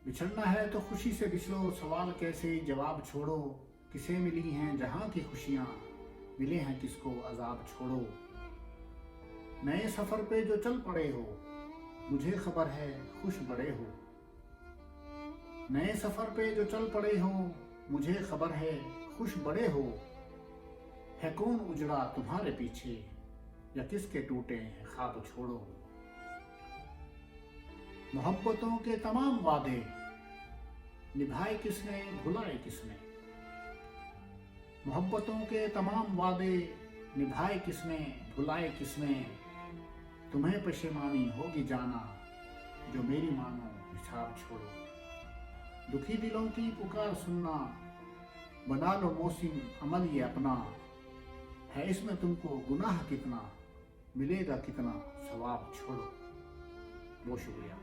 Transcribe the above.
बिछड़ना है तो खुशी से बिछड़ो, सवाल कैसे जवाब छोड़ो। किसे मिली हैं जहां की खुशियां, मिले हैं किसको अजाब छोड़ो। नए सफर पे जो चल पड़े हो, मुझे खबर है खुश बड़े हो। नए सफर पे जो चल पड़े हो, मुझे खबर है खुश बड़े हो। है कौन उजड़ा तुम्हारे पीछे, या किसके टूटे हैं ख्वाब छोड़ो। मोहब्बतों के तमाम वादे निभाए किसने भुलाए किसने। मोहब्बतों के तमाम वादे निभाए किसने भुलाए किसने। तुम्हें पशेमानी होगी जाना, जो मेरी मानो हिसाब छोड़ो। दुखी दिलों की पुकार सुनना, बना लो मौसिम अमल ये अपना। है इसमें तुमको गुनाह कितना, मिलेगा कितना सवाब छोड़ो। बहुत शुक्रिया।